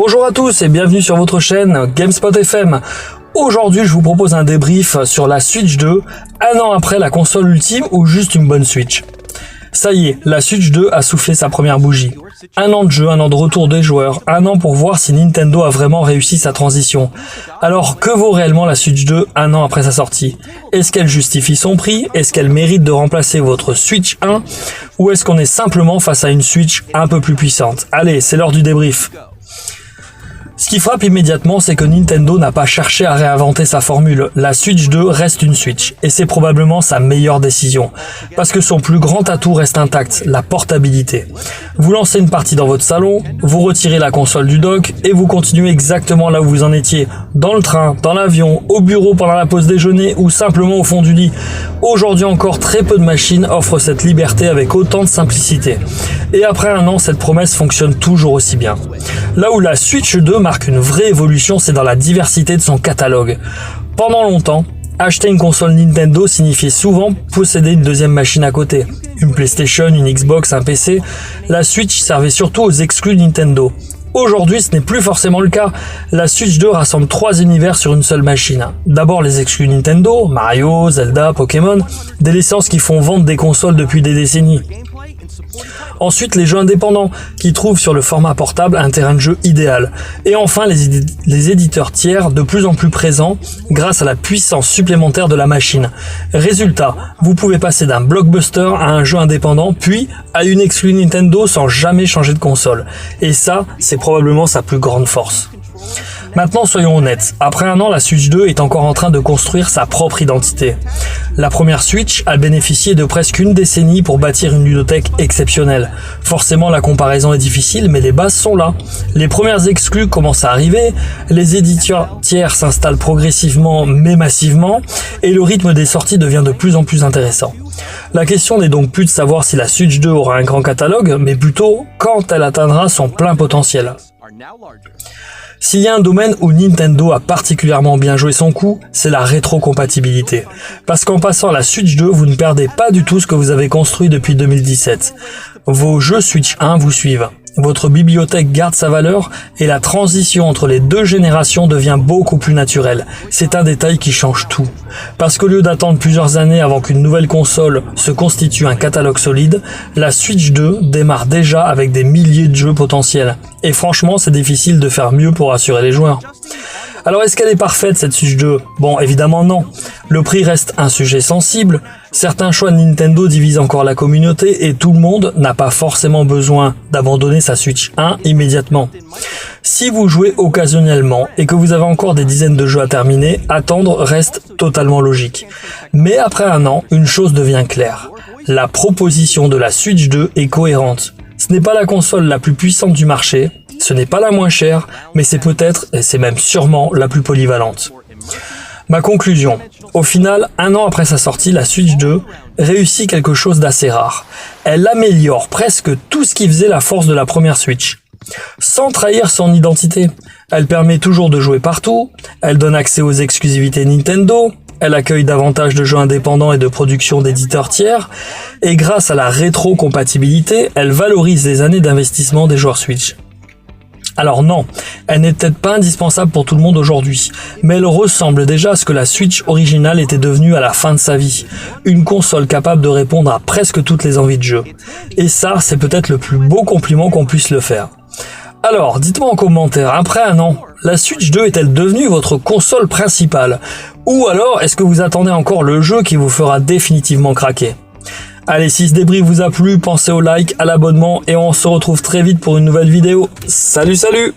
Bonjour à tous et bienvenue sur votre chaîne GameSpot FM. Aujourd'hui, je vous propose un débrief sur la Switch 2, un an après la console ultime ou juste une bonne Switch. Ça y est, la Switch 2 a soufflé sa première bougie. Un an de jeu, un an de retour des joueurs, un an pour voir si Nintendo a vraiment réussi sa transition. Alors, que vaut réellement la Switch 2 un an après sa sortie? Est-ce qu'elle justifie son prix? Est-ce qu'elle mérite de remplacer votre Switch 1? Ou est-ce qu'on est simplement face à une Switch un peu plus puissante? Allez, c'est l'heure du débrief. Ce qui frappe immédiatement, c'est que Nintendo n'a pas cherché à réinventer sa formule. La Switch 2 reste une Switch, et c'est probablement sa meilleure décision, parce que son plus grand atout reste intact, la portabilité. Vous lancez une partie dans votre salon, vous retirez la console du dock, et vous continuez exactement là où vous en étiez, dans le train, dans l'avion, au bureau pendant la pause déjeuner, ou simplement au fond du lit. Aujourd'hui encore, très peu de machines offrent cette liberté avec autant de simplicité. Et après un an, cette promesse fonctionne toujours aussi bien. Là où la Switch 2 marque une vraie évolution, c'est dans la diversité de son catalogue. Pendant longtemps, acheter une console Nintendo signifiait souvent posséder une deuxième machine à côté. Une PlayStation, une Xbox, un PC. La Switch servait surtout aux exclus Nintendo. Aujourd'hui, ce n'est plus forcément le cas. La Switch 2 rassemble 3 univers sur une seule machine. D'abord les exclus Nintendo, Mario, Zelda, Pokémon, des licences qui font vendre des consoles depuis des décennies. Ensuite, les jeux indépendants, qui trouvent sur le format portable un terrain de jeu idéal. Et enfin, les éditeurs tiers, de plus en plus présents, grâce à la puissance supplémentaire de la machine. Résultat, vous pouvez passer d'un blockbuster à un jeu indépendant, puis à une exclue Nintendo sans jamais changer de console. Et ça, c'est probablement sa plus grande force. Maintenant, soyons honnêtes, après un an, la Switch 2 est encore en train de construire sa propre identité. La première Switch a bénéficié de presque une décennie pour bâtir une ludothèque exceptionnelle. Forcément, la comparaison est difficile, mais les bases sont là. Les premières exclus commencent à arriver, les éditeurs tiers s'installent progressivement mais massivement, et le rythme des sorties devient de plus en plus intéressant. La question n'est donc plus de savoir si la Switch 2 aura un grand catalogue, mais plutôt quand elle atteindra son plein potentiel. S'il y a un domaine où Nintendo a particulièrement bien joué son coup, c'est la rétrocompatibilité. Parce qu'en passant à la Switch 2, vous ne perdez pas du tout ce que vous avez construit depuis 2017. Vos jeux Switch 1 vous suivent. Votre bibliothèque garde sa valeur et la transition entre les deux générations devient beaucoup plus naturelle. C'est un détail qui change tout. Parce qu'au lieu d'attendre plusieurs années avant qu'une nouvelle console se constitue un catalogue solide, la Switch 2 démarre déjà avec des milliers de jeux potentiels. Et franchement, c'est difficile de faire mieux pour rassurer les joueurs. Alors est-ce qu'elle est parfaite cette Switch 2? Bon, évidemment non. Le prix reste un sujet sensible. Certains choix de Nintendo divisent encore la communauté et tout le monde n'a pas forcément besoin d'abandonner sa Switch 1 immédiatement. Si vous jouez occasionnellement et que vous avez encore des dizaines de jeux à terminer, attendre reste totalement logique. Mais après un an, une chose devient claire. La proposition de la Switch 2 est cohérente. Ce n'est pas la console la plus puissante du marché, ce n'est pas la moins chère, mais c'est peut-être, et c'est même sûrement, la plus polyvalente. Ma conclusion. Au final, un an après sa sortie, la Switch 2 réussit quelque chose d'assez rare. Elle améliore presque tout ce qui faisait la force de la première Switch. Sans trahir son identité. Elle permet toujours de jouer partout, elle donne accès aux exclusivités Nintendo, elle accueille davantage de jeux indépendants et de productions d'éditeurs tiers, et grâce à la rétrocompatibilité, elle valorise les années d'investissement des joueurs Switch. Alors non, elle n'est peut-être pas indispensable pour tout le monde aujourd'hui, mais elle ressemble déjà à ce que la Switch originale était devenue à la fin de sa vie. Une console capable de répondre à presque toutes les envies de jeu. Et ça, c'est peut-être le plus beau compliment qu'on puisse le faire. Alors, dites-moi en commentaire, après un an, la Switch 2 est-elle devenue votre console principale? Ou alors, est-ce que vous attendez encore le jeu qui vous fera définitivement craquer? Allez, si ce débrief vous a plu, pensez au like, à l'abonnement et on se retrouve très vite pour une nouvelle vidéo. Salut, salut!